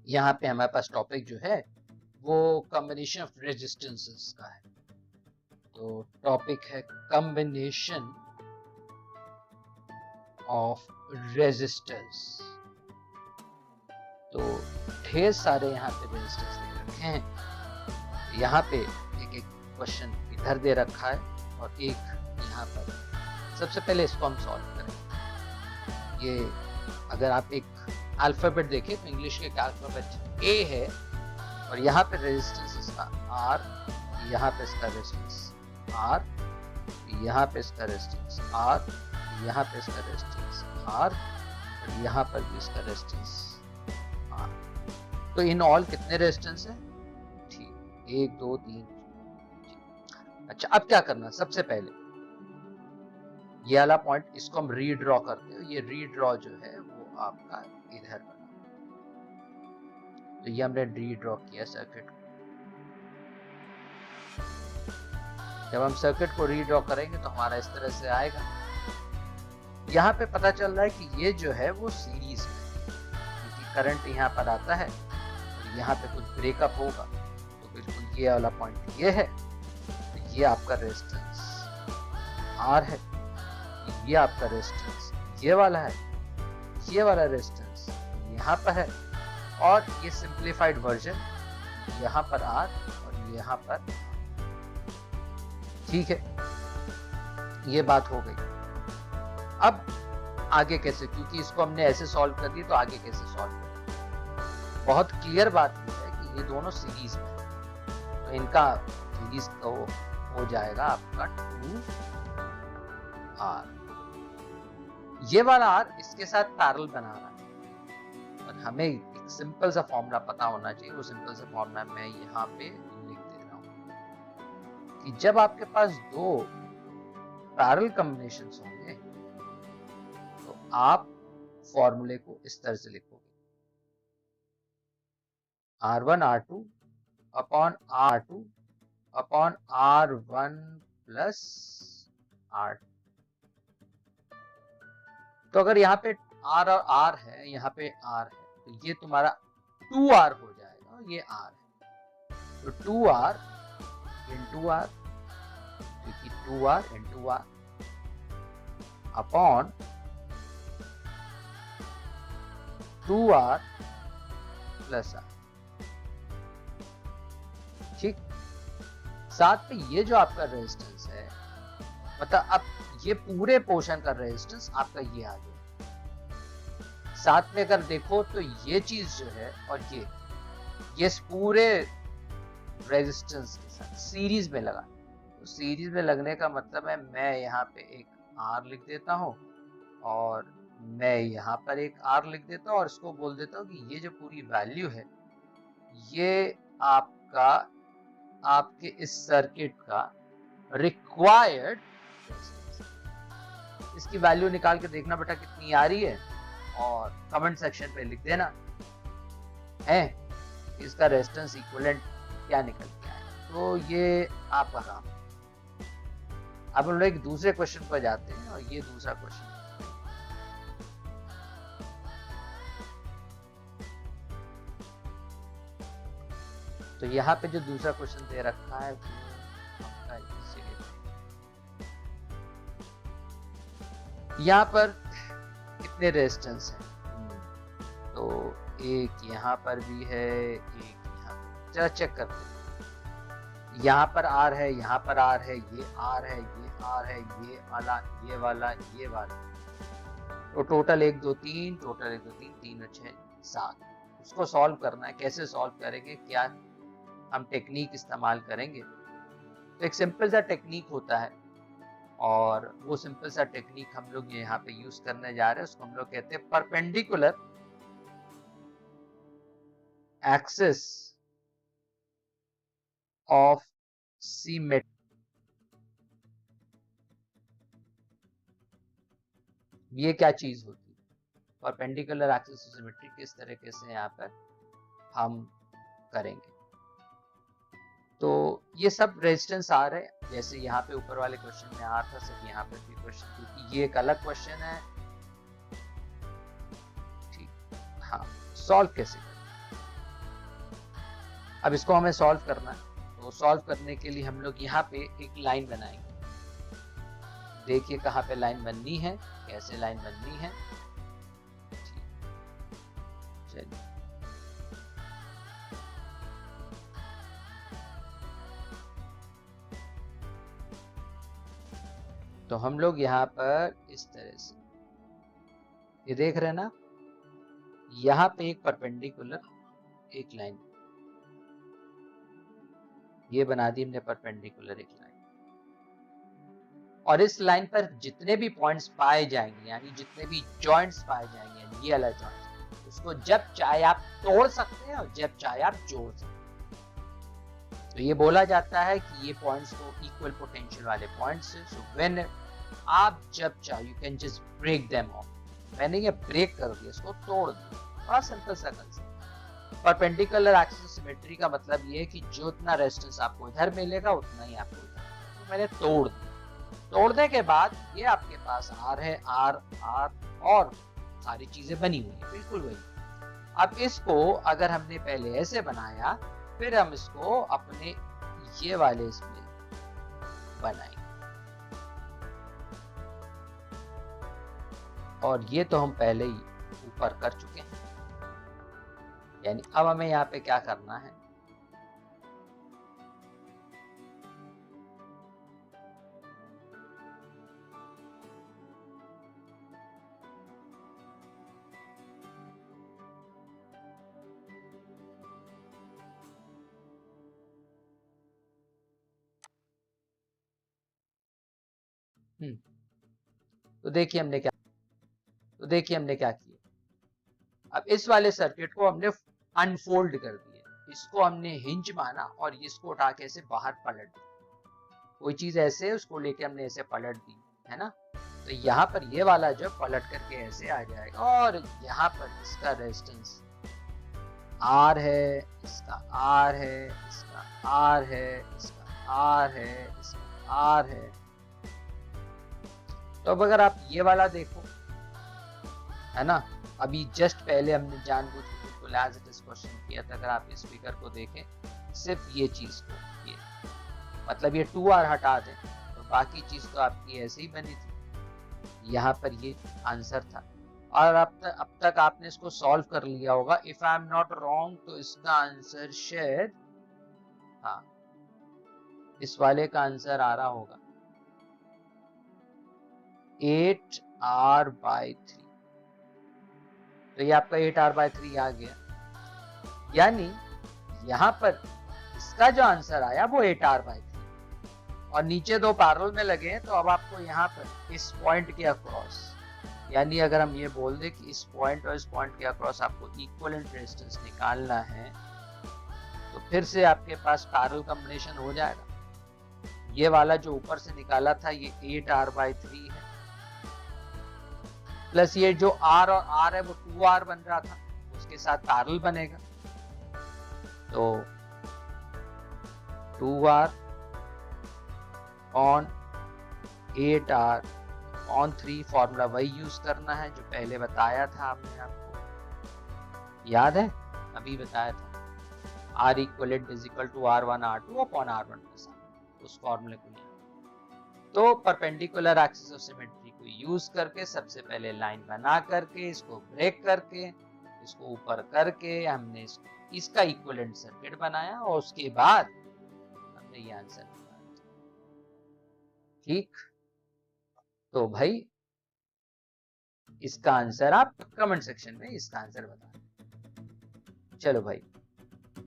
यहाँ पे हमारे पास टॉपिक जो है वो कॉम्बिनेशन ऑफ रेजिस्टेंसेस का है। तो टॉपिक है कॉम्बिनेशन ऑफ रेजिस्टेंस। तो ढेर सारे यहाँ पे रेजिस्टेंस दे रखे हैं। यहाँ पे एक एक क्वेश्चन इधर दे रखा है और एक यहाँ पर। सबसे पहले इसको हम सॉल्व करें। ये अगर आप एक अल्फाबेट देखें तो इंग्लिश के अल्फाबेट ए है और यहाँ पे रेजिस्टेंस इसका आर, यहाँ पे इसका रेजिस्टेंस आर, यहाँ पे इसका रेजिस्टेंस आर, यहाँ पे इसका रेजिस्टेंस आर और यहाँ पर भी इसका रेजिस्टेंस आर। तो इन ऑल कितने रेजिस्टेंस है? ठीक, 1 2 3। अच्छा, अब क्या करना? सबसे पहले ये वाला पॉइंट इसको हम रीड्रॉ करते हैं। ये रीड्रॉ जो है वो आपका इधर बना। तो ये हमने रीड्रॉ किया सर्किट को। जब हम सर्किट को रीड्रॉ करेंगे तो हमारा इस तरह से आएगा। यहाँ पे पता चल रहा है कि ये जो है वो सीरीज में, क्योंकि करंट यहाँ पर आता है और यहाँ पे कुछ ब्रेकअप होगा। तो बिल्कुल ये वाला पॉइंट ये है। तो ये आपका रेजिस्टेंस आर है, ये आपका रेजिस्टेंस ये वाला है, ये वाला रेजिस्टेंस यहाँ पर है और ये सिंप्लीफाइड वर्जन यहाँ पर आर और यहाँ पर। ठीक है, ये बात हो गई। अब आगे कैसे, क्योंकि इसको हमने ऐसे सॉल्व कर दिया तो आगे कैसे सॉल्व करें? बहुत क्लियर बात ये है कि ये दोनों सीरीज में, तो इनका सीरीज का हो जाएगा आपका 2R। ये वाला R इसके साथ पैरेलल बना रहा है और हमें एक सिंपल सा फॉर्मूला पता होना चाहिए। वो सिंपल सा फॉर्मूला मैं यहाँ पे लिख दे रहा हूँ कि जब आपके पास दो पैरेलल कॉम्बिनेशंस होंगे तो आप फॉर्मूले को इस तरह से लिखोगे, R1 R2 upon R2 upon R1 plus R2। तो अगर यहाँ पे R और R है, यहाँ पे R है, तो ये तुम्हारा 2R हो जाएगा और ये R है। तो 2R इंटू R, क्योंकि 2R into R upon 2R plus R। ठीक, साथ में ये जो आपका रेजिस्टेंस है, मतलब अब ये पूरे पोर्शन का रेजिस्टेंस आपका ये आ गया। साथ में अगर देखो तो ये चीज जो है और ये पूरे रेजिस्टेंस के साथ सीरीज में लगा। तो सीरीज में लगने का मतलब है मैं यहाँ पे एक R लिख देता हूँ और मैं यहाँ पर एक R लिख देता हूँ और इसको बोल देता हूँ कि ये जो पूरी वैल्यू है ये आपका आपके इस सर्किट का रिक्वायर्ड, इसकी वैल्यू निकाल के देखना बेटा कितनी आ रही है और कमेंट सेक्शन पे लिख देना है इसका रेजिस्टेंस इक्विवेलेंट क्या निकल के आया। तो ये आपका काम। अब हम लोग एक दूसरे क्वेश्चन पर जाते हैं और ये दूसरा क्वेश्चन। तो यहाँ पे जो दूसरा क्वेश्चन दे रखा है वो आपका यहाँ पर कितने रेजिस्टेंस हैं? तो एक यहाँ पर भी है, एक यहाँ पर। चलो चेक करते हैं। यहाँ पर R है, यहाँ पर R है, ये R है, ये R है, ये वाला, ये वाला, ये वाला। तो टोटल 1 2 3, टोटल 1 2 3 3 और 6 7। उसको सॉल्व करना है। कैसे सॉल्व करेंगे, क्या हम टेक्निक इस्तेमाल करेंगे? तो एक सिंपल सा टेक्निक होता है और वो सिंपल सा टेक्निक हम लोग यहाँ पे यूज करने जा रहे हैं। उसको हम लोग कहते हैं परपेंडिकुलर एक्सिस ऑफ सिमेट्री। ये क्या चीज होती है? परपेंडिकुलर एक्सिस ऑफ सिमेट्री किस तरीके से यहाँ पर हम करेंगे। तो ये सब रेजिस्टेंस आ रहे हैं, जैसे यहाँ पे ऊपर वाले क्वेश्चन में आ था, सब यहाँ पे भी क्वेश्चन, क्योंकि ये एक अलग क्वेश्चन है। ठीक, हाँ, सॉल्व कैसे करें? अब इसको हमें सॉल्व करना है, तो सॉल्व करने के लिए हम लोग यहाँ पे एक लाइन बनाएंगे। देखिए कहाँ पे लाइन बननी है, कैसे लाइन बननी है। चलिए तो हम लोग यहाँ पर इस तरह से ये देख रहे हैं ना, यहाँ पे एक परपेंडिकुलर एक लाइन ये बना दी हमने, परपेंडिकुलर एक लाइन। और इस लाइन पर जितने भी पॉइंट्स पाए जाएंगे, यानी जितने भी जॉइंट्स पाए जाएंगे, यानी ये वाला जॉइंट, उसको जब चाहे आप तोड़ सकते हैं और जब चाहे आप जोड़ सकते हैं। तो ये बोला जाता है कि ये पॉइंट्स को इक्वल पोटेंशियल वाले पॉइंट्स है। सो व्हेन आप जब चाहे you can just break them off. मैंने ये ब्रेक कर दिया, इसको तोड़ दिया। बड़ा सिंपल सा कंसेप्ट। परपेंडिकुलर एक्सिस सिमेट्री का मतलब ये है कि जो उतना रेजिस्टेंस आपको इधर मिलेगा उतना ही आपको इधर। तो मैंने तोड़ दिया। तोड़ने के बाद ये आपके पास आर है, आर आर और सारी चीजें बनी हुई है बिल्कुल वही। अब इसको अगर हमने पहले ऐसे बनाया, फिर हम इसको अपने ये वाले इसमें बनाएंगे। और ये तो हम पहले ही ऊपर कर चुके हैं, यानी अब हमें यहाँ पे क्या करना है, तो देखिए हमने क्या किया। अब इस वाले सर्किट को हमने अनफोल्ड कर दिया, इसको हमने हिंज माना और इसको उठा के ऐसे बाहर पलट दिया। कोई चीज ऐसे है उसको लेके हमने ऐसे पलट दी, है ना। तो यहाँ पर ये वाला जो पलट करके ऐसे आ जाएगा और यहाँ पर इसका रेजिस्टेंस R है, इसका R है, इसका R है, इसका R है, इसका R है। तो अब अगर आप ये वाला देखो, है ना, अभी जस्ट पहले हमने जानबूझ के बिल्कुल एज इट इज क्वेश्चन किया था। अगर आप इस फिगर को देखें, सिर्फ ये चीज को, ये मतलब ये 2R हटा दें तो बाकी चीज तो आपकी ऐसे ही बनी थी। यहाँ पर ये आंसर था। और अब तक आपने इसको सॉल्व कर लिया होगा। If I am not wrong तो इसका आंसर शायद, हाँ, इस वाले का आंसर आ रहा होगा 8R/3। तो ये आपका 8R/3 आ गया, यानी यहां पर इसका जो आंसर आया वो 8R/3। और नीचे दो पैरेलल में लगे हैं, तो अब आपको यहाँ पर इस पॉइंट के अक्रॉस, यानी अगर हम ये बोल दें कि इस पॉइंट और इस पॉइंट के अक्रॉस आपको इक्विवेलेंट रेजिस्टेंस निकालना है, तो फिर से आपके पास पैरेलल कॉम्बिनेशन हो जाएगा। ये वाला जो ऊपर से निकाला था ये 8R/3 है, प्लस ये जो R और R है वो 2R बन रहा था, उसके साथ पैरेलल बनेगा। तो 2R on 8R on 3 formula वही यूज करना है जो पहले बताया था आपने, आपको याद है, अभी बताया था। R equivalent is equal to R1 R2 upon R1 plus R, उस फॉर्मूले को लिया। तो परपेंडिकुलर एक्सिस ऑफ सिमेट्री को यूज करके सबसे पहले लाइन बना करके इसको ब्रेक करके इसको ऊपर करके हमने इसका इक्विवेलेंट सर्किट बनाया और उसके बाद हमने ये आंसर निकाला। ठीक, तो भाई इसका आंसर आप कमेंट सेक्शन में इसका आंसर बता। चलो भाई।